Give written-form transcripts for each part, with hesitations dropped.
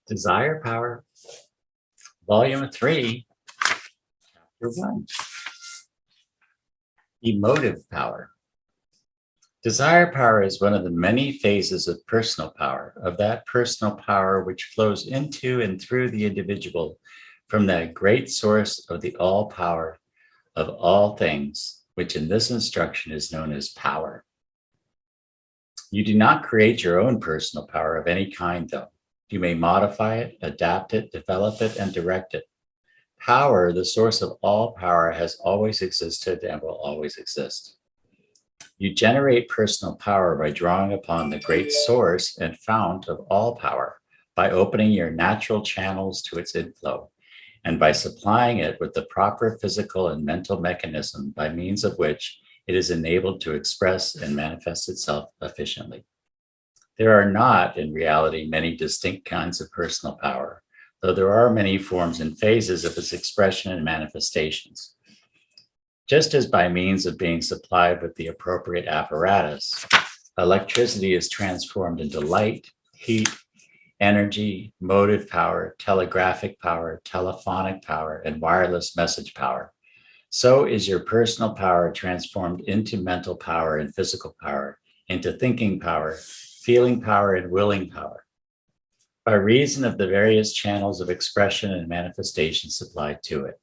Desire Power, Volume 3, Chapter 1. Emotive Power. Desire power is one of the many phases of personal power, of that personal power which flows into and through the individual from that great source of the all power of all things, which in this instruction is known as power. You do not create your own personal power of any kind, though. You may modify it, adapt it, develop it, and direct it. Power, the source of all power, has always existed and will always exist. You generate personal power by drawing upon the great source and fount of all power, by opening your natural channels to its inflow, and by supplying it with the proper physical and mental mechanism by means of which it is enabled to express and manifest itself efficiently. There are not, in reality, many distinct kinds of personal power, though there are many forms and phases of its expression and manifestations. Just as by means of being supplied with the appropriate apparatus, electricity is transformed into light, heat, energy, motive power, telegraphic power, telephonic power, and wireless message power, so is your personal power transformed into mental power and physical power, into thinking power, feeling power, and willing power, by reason of the various channels of expression and manifestation supplied to it.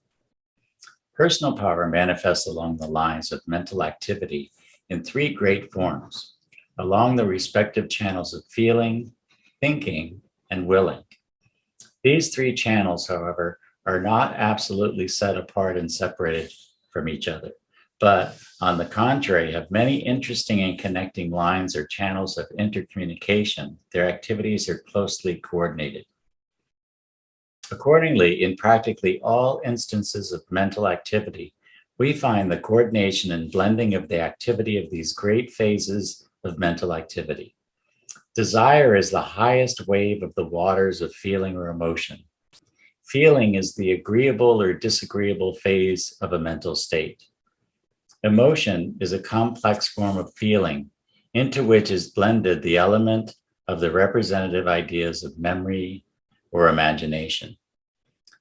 Personal power manifests along the lines of mental activity in three great forms, along the respective channels of feeling, thinking, and willing. These three channels, however, are not absolutely set apart and separated from each other, but on the contrary, have many interesting and connecting lines or channels of intercommunication. Their activities are closely coordinated. Accordingly, in practically all instances of mental activity, we find the coordination and blending of the activity of these great phases of mental activity. Desire is the highest wave of the waters of feeling or emotion. Feeling is the agreeable or disagreeable phase of a mental state. Emotion is a complex form of feeling into which is blended the element of the representative ideas of memory or imagination.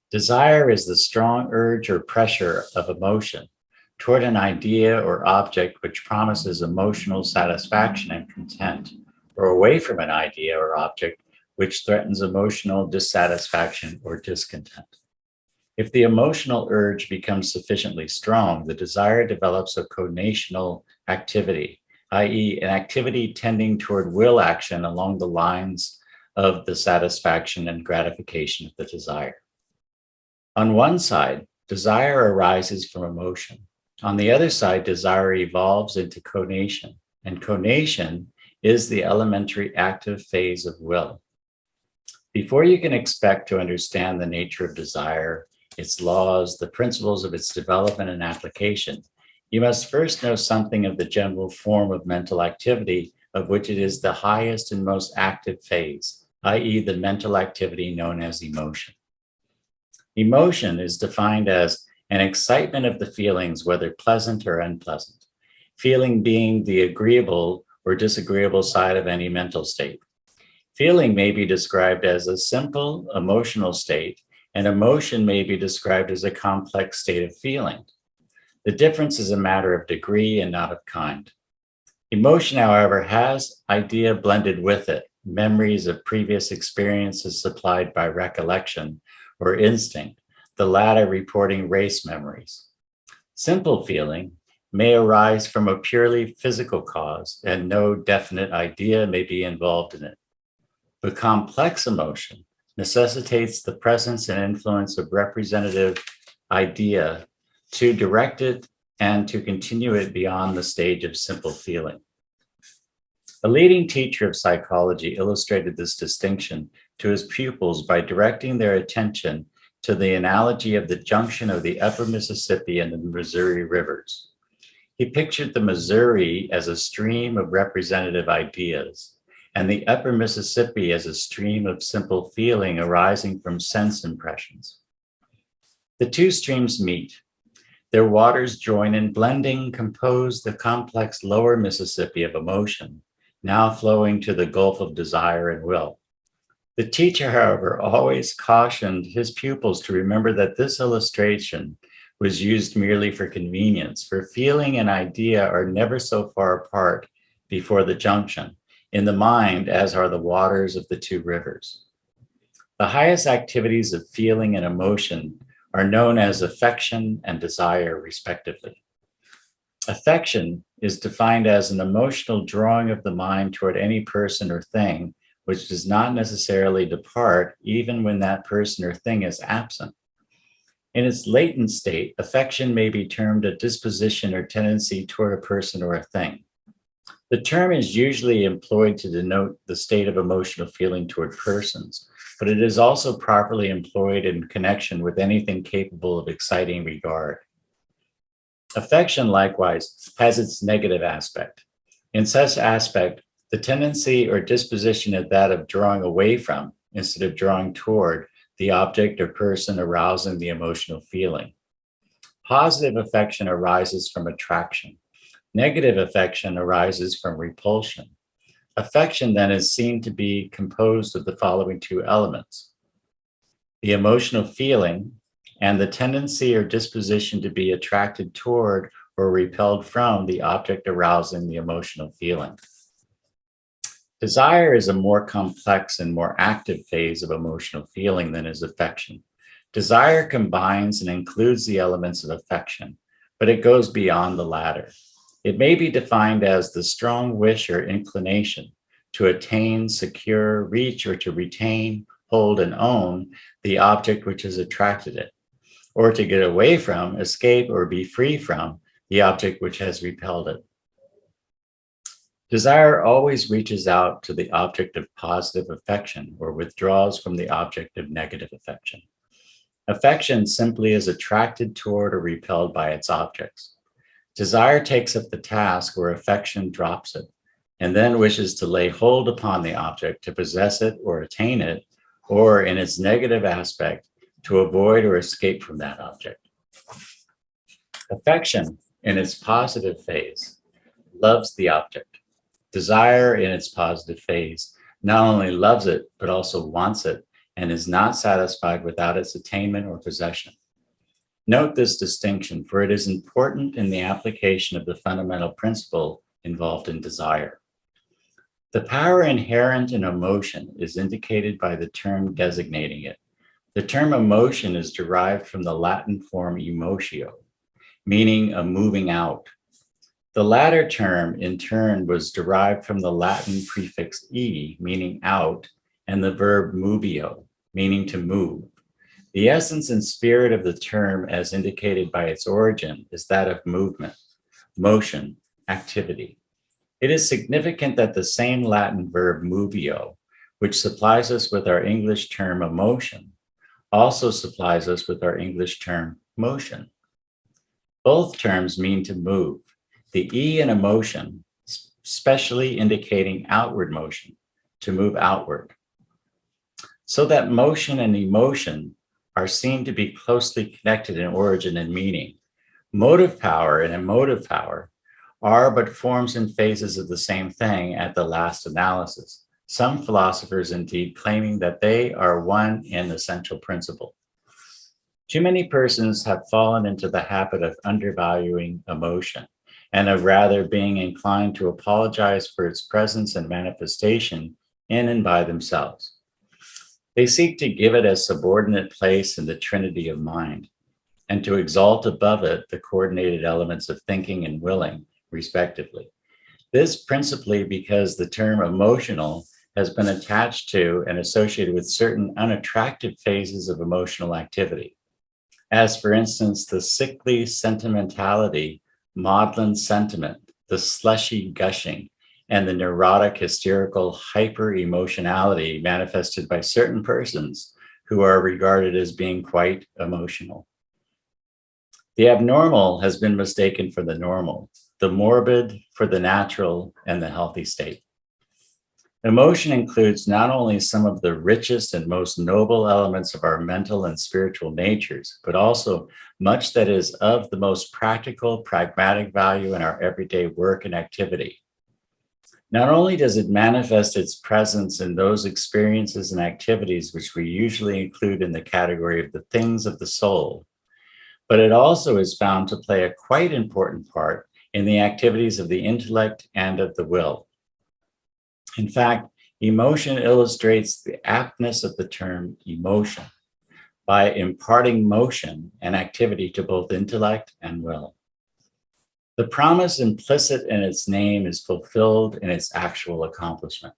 Desire is the strong urge or pressure of emotion toward an idea or object which promises emotional satisfaction and content, or away from an idea or object which threatens emotional dissatisfaction or discontent. If the emotional urge becomes sufficiently strong, the desire develops a conational activity, i.e., an activity tending toward will action along the lines of the satisfaction and gratification of the desire. On one side, desire arises from emotion. On the other side, desire evolves into conation, and conation is the elementary active phase of will. Before you can expect to understand the nature of desire, its laws, the principles of its development and application, you must first know something of the general form of mental activity of which it is the highest and most active phase, i.e., the mental activity known as emotion. Emotion is defined as an excitement of the feelings, whether pleasant or unpleasant, feeling being the agreeable or disagreeable side of any mental state. Feeling may be described as a simple emotional state, and emotion may be described as a complex state of feeling. The difference is a matter of degree and not of kind. Emotion, however, has idea blended with it, memories of previous experiences supplied by recollection or instinct, the latter reporting race memories. Simple feeling may arise from a purely physical cause, and no definite idea may be involved in it. But complex emotion necessitates the presence and influence of representative idea to direct it and to continue it beyond the stage of simple feeling. A leading teacher of psychology illustrated this distinction to his pupils by directing their attention to the analogy of the junction of the upper Mississippi and the Missouri rivers. He pictured the Missouri as a stream of representative ideas, and the upper Mississippi as a stream of simple feeling arising from sense impressions. The two streams meet. Their waters join and blending compose the complex lower Mississippi of emotion, now flowing to the Gulf of desire and will. The teacher, however, always cautioned his pupils to remember that this illustration was used merely for convenience, for feeling and idea are never so far apart before the junction in the mind as are the waters of the two rivers. The highest activities of feeling and emotion are known as affection and desire, respectively. Affection is defined as an emotional drawing of the mind toward any person or thing, which does not necessarily depart even when that person or thing is absent. In its latent state, affection may be termed a disposition or tendency toward a person or a thing. The term is usually employed to denote the state of emotional feeling toward persons, but it is also properly employed in connection with anything capable of exciting regard. Affection, likewise, has its negative aspect. In such aspect, the tendency or disposition is that of drawing away from, instead of drawing toward, the object or person arousing the emotional feeling. Positive affection arises from attraction. Negative affection arises from repulsion. Affection then is seen to be composed of the following two elements: the emotional feeling and the tendency or disposition to be attracted toward or repelled from the object arousing the emotional feeling. Desire is a more complex and more active phase of emotional feeling than is affection. Desire combines and includes the elements of affection, but it goes beyond the latter. It may be defined as the strong wish or inclination to attain, secure, reach, or to retain, hold, and own the object which has attracted it, or to get away from, escape, or be free from the object which has repelled it. Desire always reaches out to the object of positive affection or withdraws from the object of negative affection. Affection simply is attracted toward or repelled by its objects. Desire takes up the task where affection drops it, and then wishes to lay hold upon the object, to possess it or attain it, or in its negative aspect, to avoid or escape from that object. Affection, in its positive phase, loves the object. Desire, in its positive phase, not only loves it, but also wants it, and is not satisfied without its attainment or possession. Note this distinction, for it is important in the application of the fundamental principle involved in desire. The power inherent in emotion is indicated by the term designating it. The term emotion is derived from the Latin form emotio, meaning a moving out. The latter term, in turn, was derived from the Latin prefix e, meaning out, and the verb movio, meaning to move. The essence and spirit of the term, as indicated by its origin, is that of movement, motion, activity. It is significant that the same Latin verb movio, which supplies us with our English term emotion, also supplies us with our English term motion. Both terms mean to move. The E in emotion, specially indicating outward motion, to move outward. So that motion and emotion are seen to be closely connected in origin and meaning. Motive power and emotive power are but forms and phases of the same thing at the last analysis. Some philosophers indeed claiming that they are one in essential principle. Too many persons have fallen into the habit of undervaluing emotion and of rather being inclined to apologize for its presence and manifestation in and by themselves. They seek to give it a subordinate place in the trinity of mind and to exalt above it the coordinated elements of thinking and willing, respectively. This principally because the term emotional has been attached to and associated with certain unattractive phases of emotional activity, as for instance, the sickly sentimentality, maudlin sentiment, the slushy gushing, and the neurotic hysterical hyper-emotionality manifested by certain persons who are regarded as being quite emotional. The abnormal has been mistaken for the normal, the morbid for the natural, and the healthy state. Emotion includes not only some of the richest and most noble elements of our mental and spiritual natures, but also much that is of the most practical, pragmatic value in our everyday work and activity. Not only does it manifest its presence in those experiences and activities which we usually include in the category of the things of the soul, but it also is found to play a quite important part in the activities of the intellect and of the will. In fact, emotion illustrates the aptness of the term emotion by imparting motion and activity to both intellect and will. The promise implicit in its name is fulfilled in its actual accomplishment.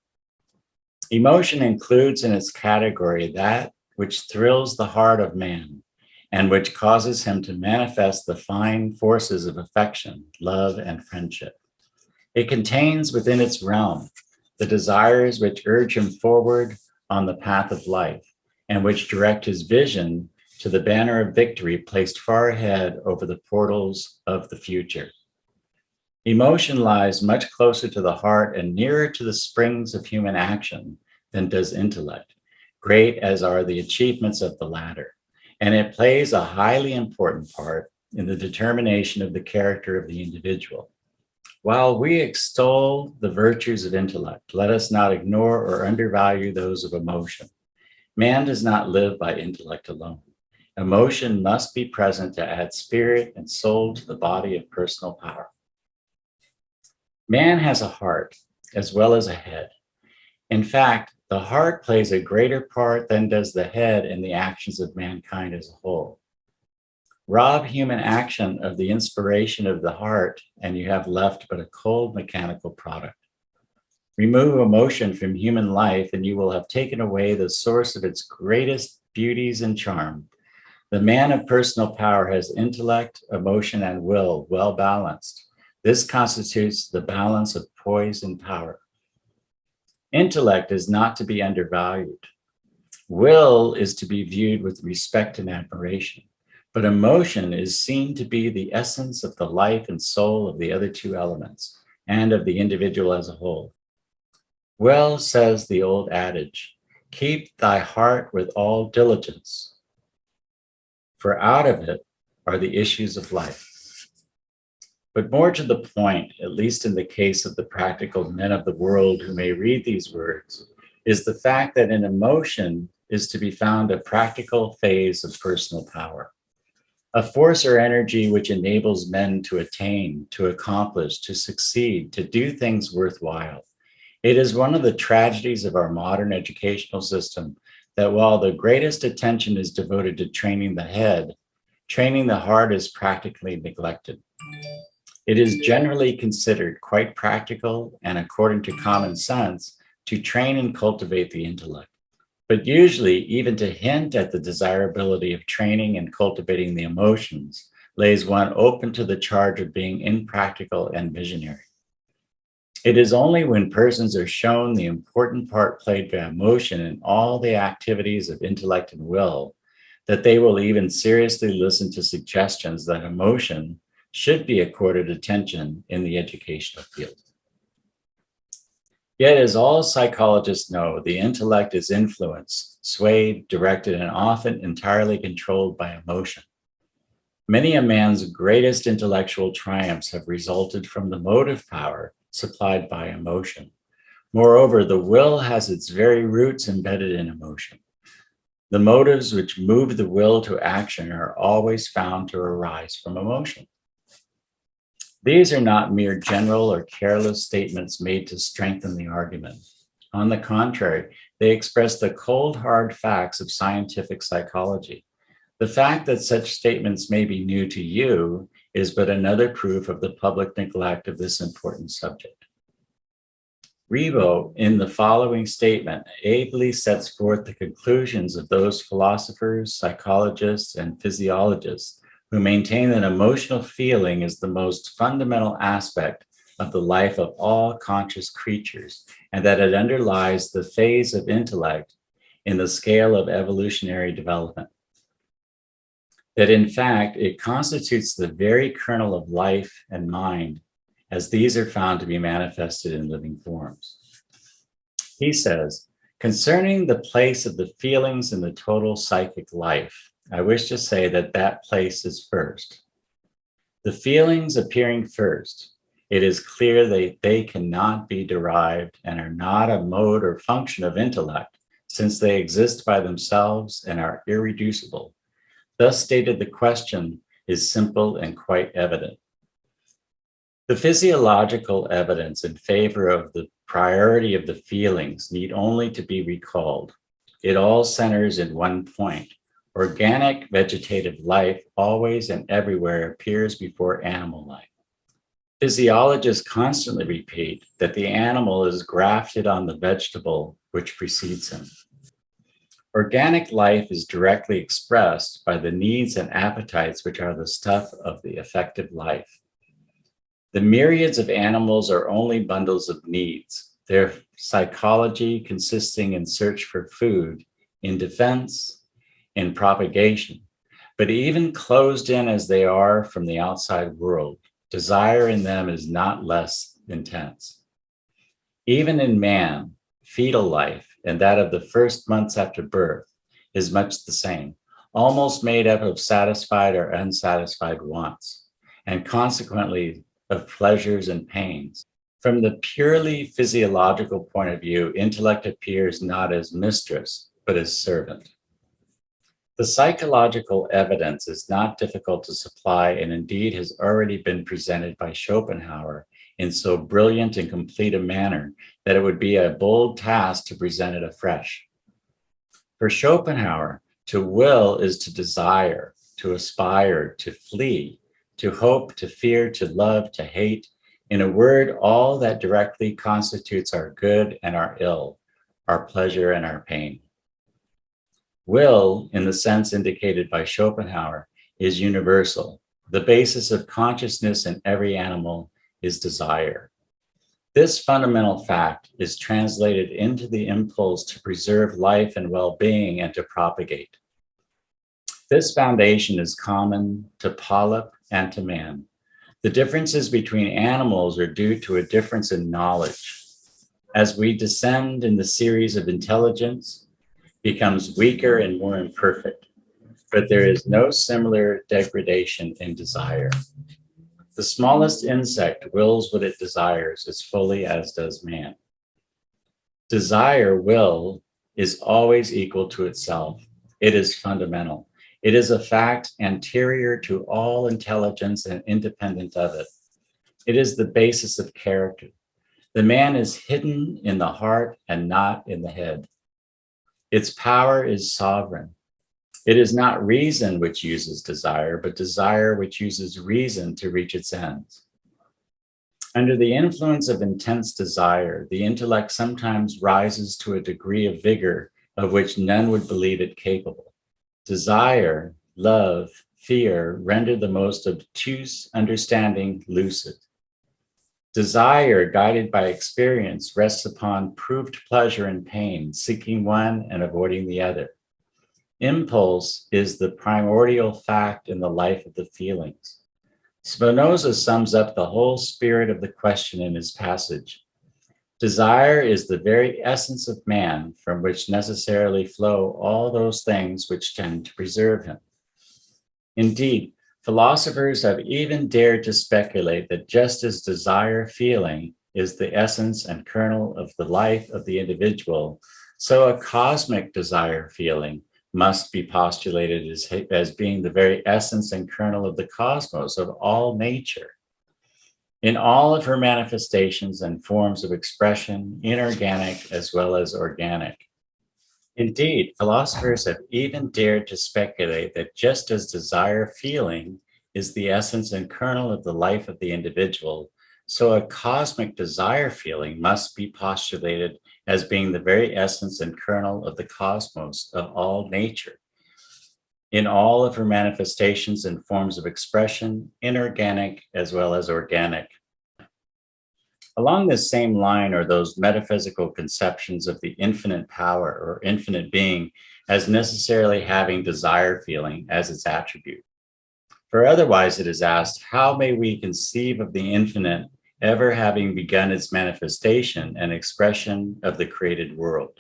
Emotion includes in its category that which thrills the heart of man and which causes him to manifest the fine forces of affection, love, and friendship. It contains within its realm the desires which urge him forward on the path of life and which direct his vision to the banner of victory placed far ahead over the portals of the future. Emotion lies much closer to the heart and nearer to the springs of human action than does intellect, great as are the achievements of the latter, and it plays a highly important part in the determination of the character of the individual. While we extol the virtues of intellect, let us not ignore or undervalue those of emotion. Man does not live by intellect alone. Emotion must be present to add spirit and soul to the body of personal power. Man has a heart as well as a head. In fact, the heart plays a greater part than does the head in the actions of mankind as a whole. Rob human action of the inspiration of the heart, and you have left but a cold mechanical product. Remove emotion from human life, and you will have taken away the source of its greatest beauties and charm. The man of personal power has intellect, emotion, and will well balanced. This constitutes the balance of poise and power. Intellect is not to be undervalued. Will is to be viewed with respect and admiration, but emotion is seen to be the essence of the life and soul of the other two elements and of the individual as a whole. Well says the old adage, keep thy heart with all diligence, for out of it are the issues of life. But more to the point, at least in the case of the practical men of the world who may read these words, is the fact that in emotion is to be found a practical phase of personal power, a force or energy which enables men to attain, to accomplish, to succeed, to do things worthwhile. It is one of the tragedies of our modern educational system that while the greatest attention is devoted to training the head, training the heart is practically neglected. It is generally considered quite practical and according to common sense to train and cultivate the intellect. But usually, even to hint at the desirability of training and cultivating the emotions lays one open to the charge of being impractical and visionary. It is only when persons are shown the important part played by emotion in all the activities of intellect and will that they will even seriously listen to suggestions that emotion should be accorded attention in the educational field. Yet, as all psychologists know, the intellect is influenced, swayed, directed, and often entirely controlled by emotion. Many a man's greatest intellectual triumphs have resulted from the motive power supplied by emotion. Moreover, the will has its very roots embedded in emotion. The motives which move the will to action are always found to arise from emotion. These are not mere general or careless statements made to strengthen the argument. On the contrary, they express the cold, hard facts of scientific psychology. The fact that such statements may be new to you is but another proof of the public neglect of this important subject. Ribot, in the following statement, ably sets forth the conclusions of those philosophers, psychologists, and physiologists who maintain that emotional feeling is the most fundamental aspect of the life of all conscious creatures, and that it underlies the phase of intellect in the scale of evolutionary development. That in fact, it constitutes the very kernel of life and mind, as these are found to be manifested in living forms. He says, concerning the place of the feelings in the total psychic life, I wish to say that that place is first. The feelings appearing first, it is clear that they cannot be derived and are not a mode or function of intellect, since they exist by themselves and are irreducible. Thus stated, the question is simple and quite evident. The physiological evidence in favor of the priority of the feelings need only to be recalled. It all centers in one point. Organic vegetative life always and everywhere appears before animal life. Physiologists constantly repeat that the animal is grafted on the vegetable which precedes him. Organic life is directly expressed by the needs and appetites which are the stuff of the affective life. The myriads of animals are only bundles of needs, their psychology consisting in search for food, in defense, in propagation. But even closed in as they are from the outside world, desire in them is not less intense. Even in man, fetal life and that of the first months after birth is much the same, almost made up of satisfied or unsatisfied wants, and consequently of pleasures and pains. From the purely physiological point of view, intellect appears not as mistress, but as servant. The psychological evidence is not difficult to supply and indeed has already been presented by Schopenhauer in so brilliant and complete a manner that it would be a bold task to present it afresh. For Schopenhauer, to will is to desire, to aspire, to flee, to hope, to fear, to love, to hate. In a word, all that directly constitutes our good and our ill, our pleasure and our pain. Will, in the sense indicated by Schopenhauer, is universal. The basis of consciousness in every animal is desire. This fundamental fact is translated into the impulse to preserve life and well-being and to propagate. This foundation is common to polyp and to man. The differences between animals are due to a difference in knowledge. As we descend in the series of intelligence, becomes weaker and more imperfect, but there is no similar degradation in desire. The smallest insect wills what it desires as fully as does man. Desire, will, is always equal to itself. It is fundamental. It is a fact anterior to all intelligence and independent of it. It is the basis of character. The man is hidden in the heart and not in the head. Its power is sovereign. It is not reason which uses desire, but desire which uses reason to reach its ends. Under the influence of intense desire, the intellect sometimes rises to a degree of vigor of which none would believe it capable. Desire, love, fear render the most obtuse understanding lucid. Desire, guided by experience, rests upon proved pleasure and pain, seeking one and avoiding the other. Impulse is the primordial fact in the life of the feelings. Spinoza sums up the whole spirit of the question in his passage. Desire is the very essence of man, from which necessarily flow all those things which tend to preserve him. Indeed, philosophers have even dared to speculate that just as desire feeling is the essence and kernel of the life of the individual, so a cosmic desire feeling must be postulated as being the very essence and kernel of the cosmos, of all nature. In all of her manifestations and forms of expression, inorganic as well as organic. Indeed, philosophers have even dared to speculate that just as desire feeling is the essence and kernel of the life of the individual, so a cosmic desire feeling must be postulated as being the very essence and kernel of the cosmos, of all nature. In all of her manifestations and forms of expression, inorganic as well as organic. Along this same line are those metaphysical conceptions of the infinite power or infinite being as necessarily having desire feeling as its attribute. For otherwise it is asked, how may we conceive of the infinite ever having begun its manifestation and expression of the created world?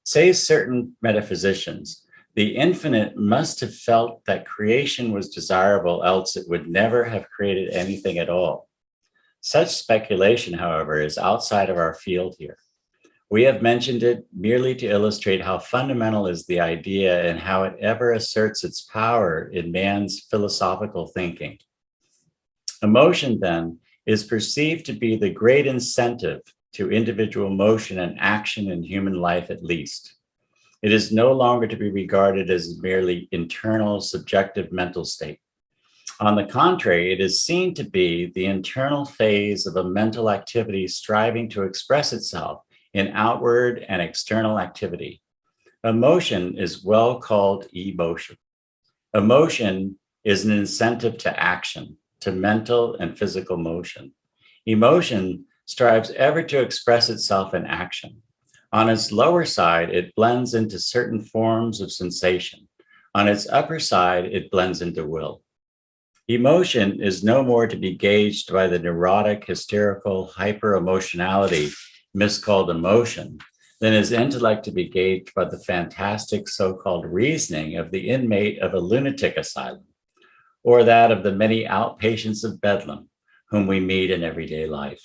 Say certain metaphysicians, the infinite must have felt that creation was desirable, else it would never have created anything at all. Such speculation, however, is outside of our field here. We have mentioned it merely to illustrate how fundamental is the idea and how it ever asserts its power in man's philosophical thinking. Emotion, then, is perceived to be the great incentive to individual motion and action in human life, at least. It is no longer to be regarded as merely internal, subjective mental state. On the contrary, it is seen to be the internal phase of a mental activity striving to express itself in outward and external activity. Emotion is well called emotion. Emotion is an incentive to action, to mental and physical motion. Emotion strives ever to express itself in action. On its lower side, it blends into certain forms of sensation. On its upper side, it blends into will. Emotion is no more to be gauged by the neurotic, hysterical, hyper-emotionality miscalled emotion than is intellect to be gauged by the fantastic so-called reasoning of the inmate of a lunatic asylum, or that of the many outpatients of Bedlam whom we meet in everyday life.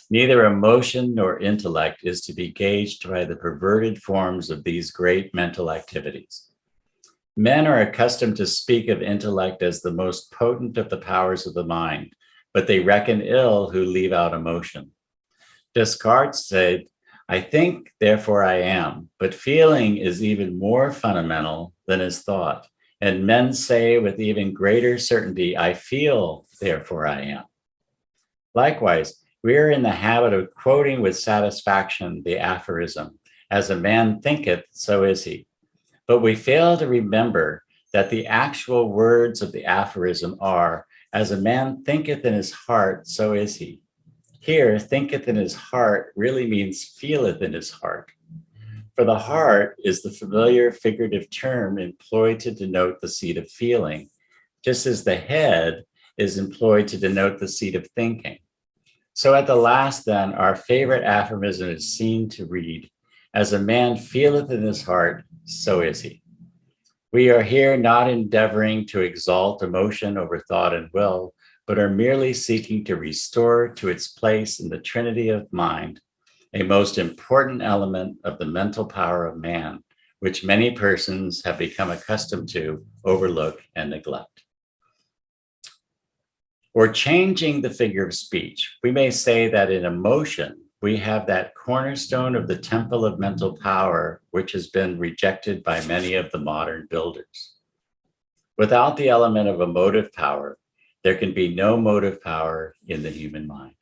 Neither emotion nor intellect is to be gauged by the perverted forms of these great mental activities. Men are accustomed to speak of intellect as the most potent of the powers of the mind, but they reckon ill who leave out emotion. Descartes said, "I think, therefore I am," but feeling is even more fundamental than is thought. And men say with even greater certainty, "I feel, therefore I am." Likewise, we are in the habit of quoting with satisfaction the aphorism, "As a man thinketh, so is he." But we fail to remember that the actual words of the aphorism are, "As a man thinketh in his heart, so is he." Here, thinketh in his heart really means feeleth in his heart. For the heart is the familiar figurative term employed to denote the seat of feeling, just as the head is employed to denote the seat of thinking. So at the last, then, our favorite aphorism is seen to read, "As a man feeleth in his heart, so is he." We are here not endeavoring to exalt emotion over thought and will, but are merely seeking to restore to its place in the trinity of mind a most important element of the mental power of man, which many persons have become accustomed to overlook and neglect. Or changing the figure of speech, we may say that in emotion, we have that cornerstone of the temple of mental power, which has been rejected by many of the modern builders. Without the element of emotive power, there can be no motive power in the human mind.